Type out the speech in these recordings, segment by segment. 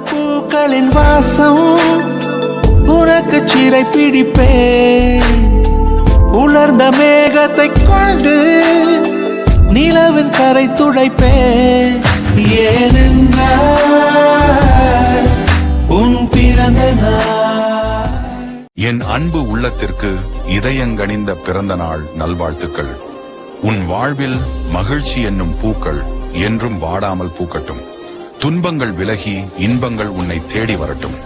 பூக்களின் வாசம் உனக்கு சிறை பிடிப்பேன். உலர்ந்த மேகத்தை கொண்டு நிலவின் கரை துடைப்பேன். ஏனென்றால் உன் பிறந்த நாள். என் அன்பு உள்ளத்திற்கு இதயங்கனிந்த பிறந்த நாள் நல்வாழ்த்துக்கள். உன் வாழ்வில் மகிழ்ச்சி என்னும் பூக்கள் என்றும் வாடாமல் பூக்கட்டும். துன்பங்கள் விலகி இன்பங்கள் உன்னை தேடி வரட்டும்.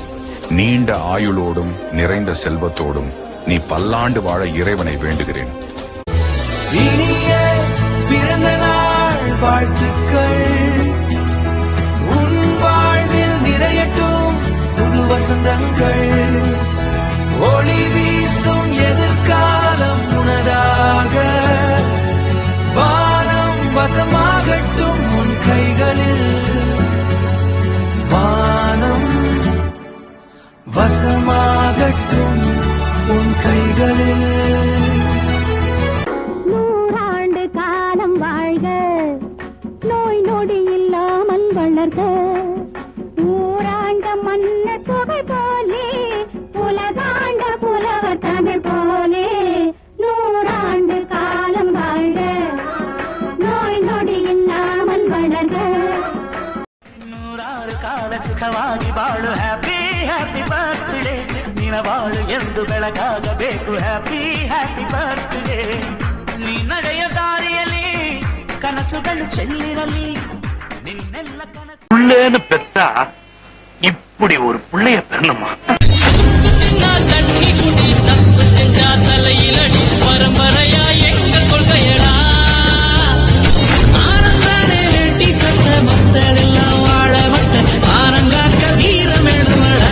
நீண்ட ஆயுளோடும் நிறைந்த செல்வத்தோடும் நீ பல்லாண்டு வாழ இறைவனை வேண்டுகிறேன். இனிய பிறந்த நாள் வாழ்த்துக்கள். உன் வாழ்வில் நிறையட்டும் புது வசந்தங்கள். ஒளி வீசும் எதிர்காலம் உனதாக. வானம் வசமாகட்டும் உன் கைகளில். வானம் வசமாகட்டும் உன் கைகளில். நூறாண்டு காலம் வாழ்க, நோய் நொடி இல்லாமல் வளர்க. ஊராண்ட மன்னர் தொகை போலே, உலகாண்ட புலவர் தமிழ் போலே. நூறாண்டு காலம் வாழ்க, நோய் நொடி இல்லாமல் வளர்க. ನೂರಾರು ಕಾಲ ಸುಖವಾಗಿ ಬಾಳು. Happy happy birthday. ನಿನ ಬಾಳು ಎಂದು ಬೆಳಕಾಗಬೇಕು. Happy happy birthday. ನೀ ನಡೆಯ ದಾರಿಯಲ್ಲಿ ಕನಸುಗಳು ಚೆಲ್ಲಿರಲಿ. ನಿನ್ನೆಲ್ಲ ಕನಸು புள்ளேன்னு பெத்தா இப்படி ஒரு புள்ளைய பெறணுமா? தலையிலடி பரம்பரையா எங்க கொள்கையடா. ஆனந்தானே வெட்டி சட்ட மத்ததெல்லாம் வாழ வட்ட ஆனங்காக்க வீரம் எழுமடா.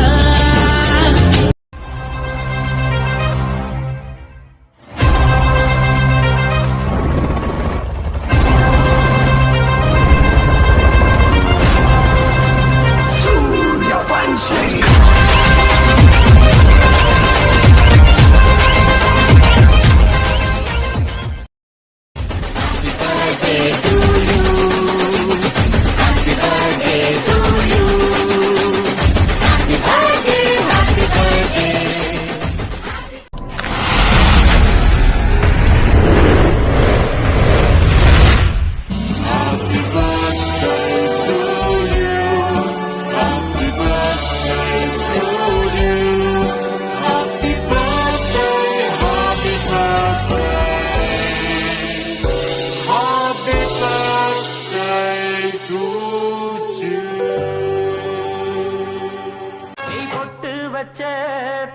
வச்ச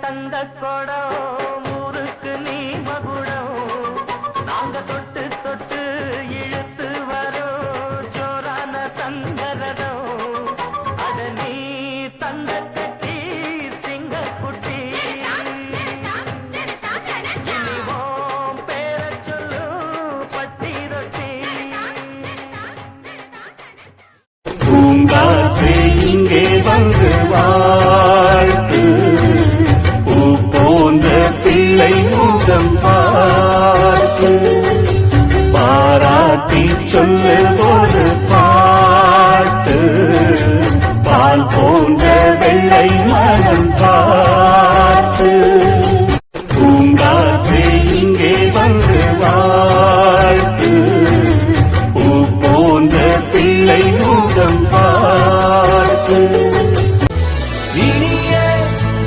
தந்த கொடம் ஊருக்கு நீ மகுடம். நாங்க தொட்டு தொட்டு இழுத்து வரோம் ஜோரான தங்கரதம். அட நீ தந்த கட்டி சிங்க குட்டி. இனிவோம் பேர சொல்லு பட்டி ரொட்டி. பூங்காற்று இங்கே வந்து வாழ்த்து. பூ போன்ற பிள்ளை முகம் பார்த்து பாராட்டி சொல்லு ஒரு பாட்டு. பால் போன்ற வெள்ளை மனம் பார்த்து. பூங்காற்று இங்கே வந்து வாழ்த்து. பூ போன்ற பிள்ளை முகம் பார்த்து. இனிய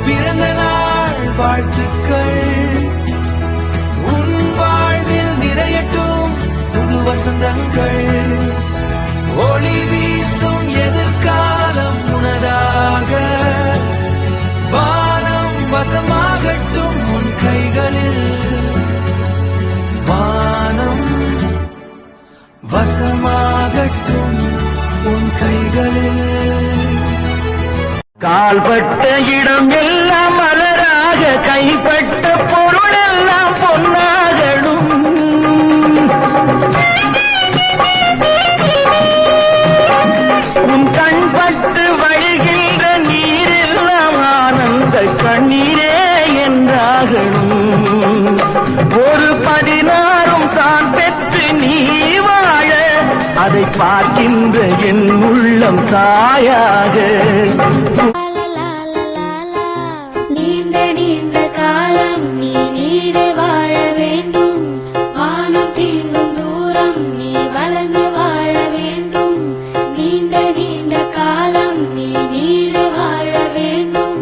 பிறந்த நாள் வாழ்த்துக்கள். உன் வாழ்வில் நிறையட்டும் புது வசந்தங்கள். ஒளி வீசும் எதிர்காலம் உனதாக. வானம் வசமாகட்டும் உன் கைகளில். வானம் வசமாகட்டும் உன் கைகளில். கால்பட்ட இடம் எல்லாம் மலராக, கைப்பட்ட பொருள் எல்லாம் பொன்னாகணும். உன் கண்பட்டு வழிகின்ற நீரெல்லாம் ஆனந்த கண்ணீரே என்றாகணும். ஒரு 16 தான் பெற்று நீ வாழ அதை பார்க்கின்ற என் உள்ளம் தாயாக. நீண்ட நீண்ட காலம் நீ நீடு வாழ வேண்டும், வானம் தீண்டும் தூரம் நீ வளர்ந்து வாழ வேண்டும். நீண்ட நீண்ட காலம் நீ நீடு வாழ வேண்டும்.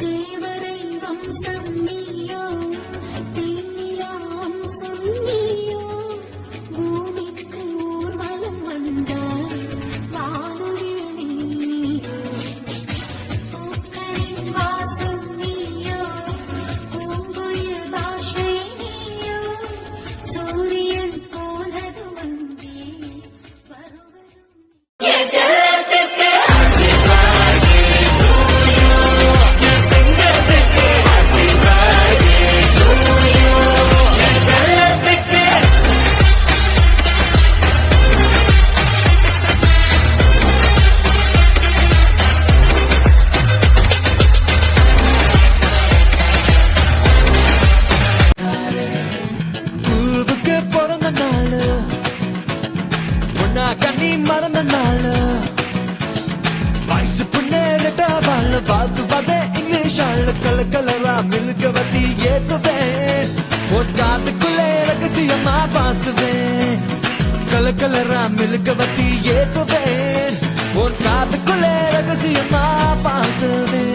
தேவரை வம்சம் நீயோ, தேனிலா வம்சம் நீயோ, பூமிக்கு ஊர்வலம் வந்த வானவில் நீயோ, பூக்களின் வாசம் நீயோ, பூங்குயில் பாஷை நீயோ, சூரியன் போலது வந்தே வருவதும் பூவுக்கு பிறந்த நாள், ஒன்னா கண்ணி மறந்த நாள், வயசு புண்ணேறிட்ட வாழ் வாழ்த்து வதே இங்கிலீஷ் ஆள், கல கலரா மில்க வத்தி ஏத்துவேன், ஒரு காத்துக்குள்ளே ரகசியமா பார்த்துவேன், கல கலரா மில்க வத்தி ஏத்துவேன், ஒரு காத்துக்குள்ளே ரகசியமா பார்த்துவேன்.